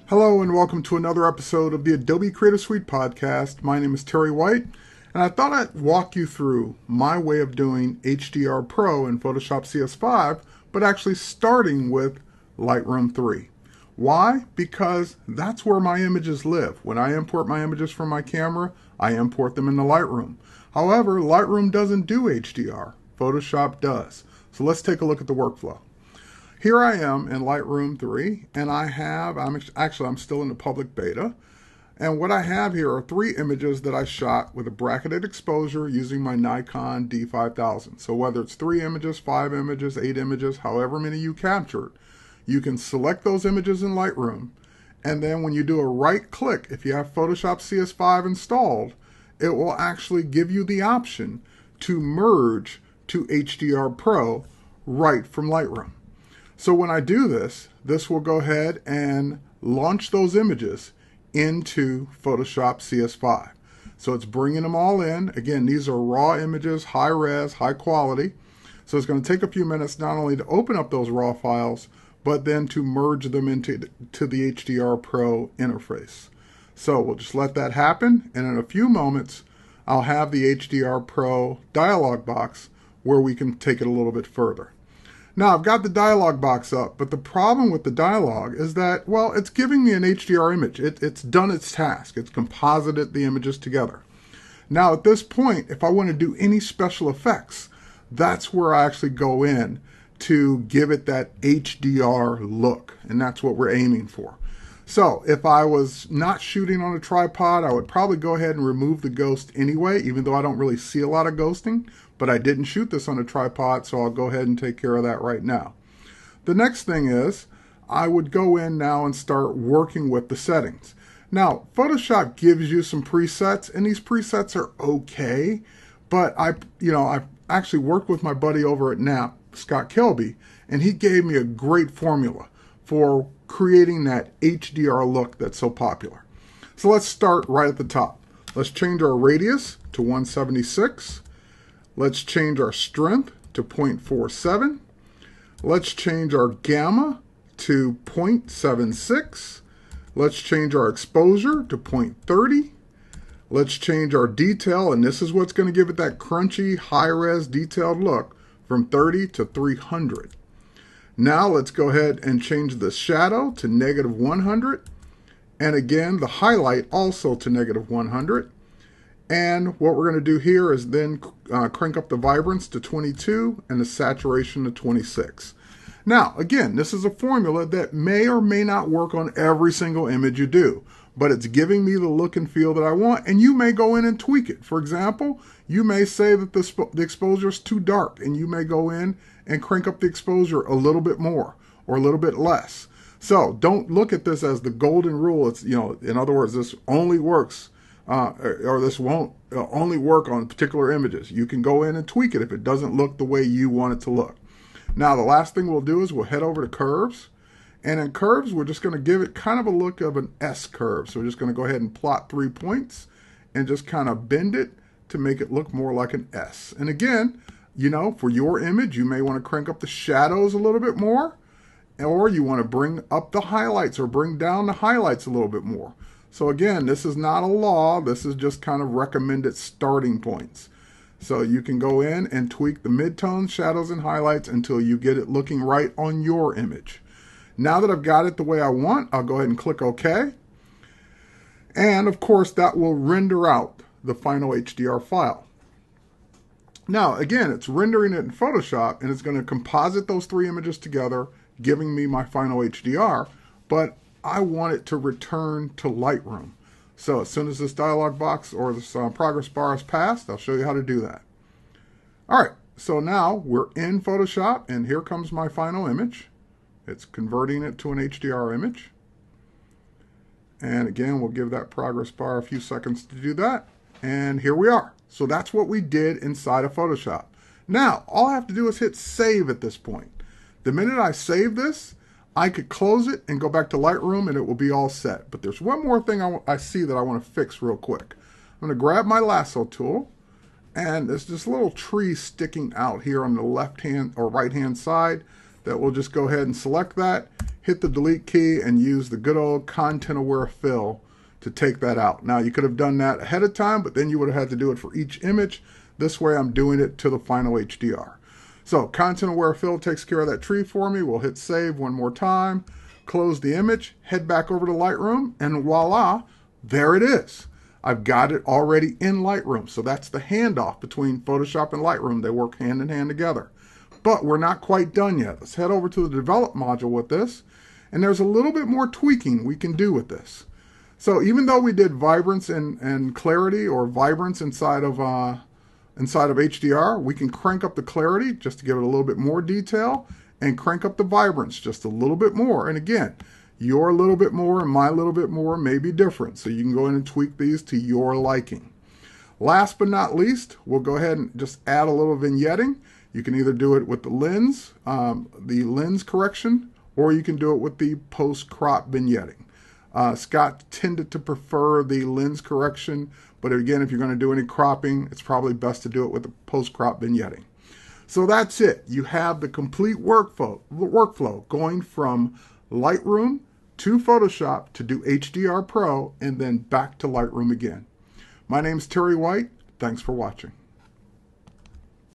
Hello and welcome to another episode of the Adobe Creative Suite podcast. My name is Terry White, and I thought I'd walk you through my way of doing HDR Pro in Photoshop CS5, but actually starting with Lightroom 3. Why? Because that's where my images live. When I import my images from my camera, I import them into Lightroom. However, Lightroom doesn't do HDR. Photoshop does. So let's take a look at the workflow. Here I am in Lightroom 3, and I'm still in the public beta. And what I have here are 3 images that I shot with a bracketed exposure using my Nikon D5000. So whether it's 3 images, 5 images, 8 images, however many you captured, you can select those images in Lightroom. And then when you do a right click, if you have Photoshop CS5 installed, it will actually give you the option to merge to HDR Pro right from Lightroom. So when I do this, this will go ahead and launch those images into Photoshop CS5. So it's bringing them all in. Again, these are raw images, high res, high quality. So it's going to take a few minutes not only to open up those raw files, but then to merge them into the HDR Pro interface. So we'll just let that happen, and in a few moments, I'll have the HDR Pro dialog box where we can take it a little bit further. Now, I've got the dialog box up, but the problem with the dialog is that, well, it's giving me an HDR image. It's done its task. It's composited the images together. Now, at this point, if I want to do any special effects, that's where I actually go in to give it that HDR look, and that's what we're aiming for. So, if I was not shooting on a tripod, I would probably go ahead and remove the ghost anyway, even though I don't really see a lot of ghosting. But I didn't shoot this on a tripod, so I'll go ahead and take care of that right now. The next thing is, I would go in now and start working with the settings. Now, Photoshop gives you some presets, and these presets are okay, but I've actually worked with my buddy over at NAP, Scott Kelby, and he gave me a great formula for creating that HDR look that's so popular. So let's start right at the top. Let's change our radius to 176. Let's change our strength to 0.47. Let's change our gamma to 0.76. Let's change our exposure to 0.30. Let's change our detail, and this is what's going to give it that crunchy, high-res, detailed look, from 30 to 300. Now let's go ahead and change the shadow to -100. And again, the highlight also to -100. And what we're going to do here is then crank up the vibrance to 22 and the saturation to 26. Now, again, this is a formula that may or may not work on every single image you do, but it's giving me the look and feel that I want, and you may go in and tweak it. For example, you may say that the exposure is too dark, and you may go in and crank up the exposure a little bit more or a little bit less. So don't look at this as the golden rule. It's, in other words, this only works or this won't only work on particular images. You can go in and tweak it if it doesn't look the way you want it to look. Now, the last thing we'll do is we'll head over to curves. And in curves, we're just going to give it kind of a look of an S curve. So we're just going to go ahead and plot 3 points and just kind of bend it to make it look more like an S. And again, for your image, you may want to crank up the shadows a little bit more, or you want to bring up the highlights or bring down the highlights a little bit more. So again, this is not a law. This is just kind of recommended starting points. So you can go in and tweak the midtones, shadows, and highlights until you get it looking right on your image. Now that I've got it the way I want, I'll go ahead and click OK. And of course, that will render out the final HDR file. Now, again, it's rendering it in Photoshop, and it's going to composite those 3 images together, giving me my final HDR, but I want it to return to Lightroom. So as soon as this dialog box or this progress bar is passed, I'll show you how to do that. All right, so now we're in Photoshop, and here comes my final image. It's converting it to an HDR image. And again, we'll give that progress bar a few seconds to do that. And here we are. So that's what we did inside of Photoshop. Now, all I have to do is hit save at this point. The minute I save this, I could close it and go back to Lightroom and it will be all set. But there's one more thing I see that I want to fix real quick. I'm going to grab my lasso tool, and there's this little tree sticking out here on the left hand or right hand side that we'll just go ahead and select that, hit the delete key and use the good old content aware fill to take that out. Now you could have done that ahead of time, but then you would have had to do it for each image. This way I'm doing it to the final HDR. So content aware fill takes care of that tree for me. We'll hit save one more time, close the image, head back over to Lightroom, and voila, there it is. I've got it already in Lightroom. So that's the handoff between Photoshop and Lightroom. They work hand in hand together. But we're not quite done yet. Let's head over to the develop module with this. And there's a little bit more tweaking we can do with this. So even though we did vibrance and clarity, or vibrance inside of HDR, we can crank up the clarity just to give it a little bit more detail, and crank up the vibrance just a little bit more. And again, your little bit more and my little bit more may be different. So you can go in and tweak these to your liking. Last but not least, we'll go ahead and just add a little vignetting. You can either do it with the lens correction, or you can do it with the post-crop vignetting. Scott tended to prefer the lens correction, but again, if you're going to do any cropping, it's probably best to do it with the post-crop vignetting. So that's it. You have the complete workflow going from Lightroom to Photoshop to do HDR Pro, and then back to Lightroom again. My name's Terry White. Thanks for watching.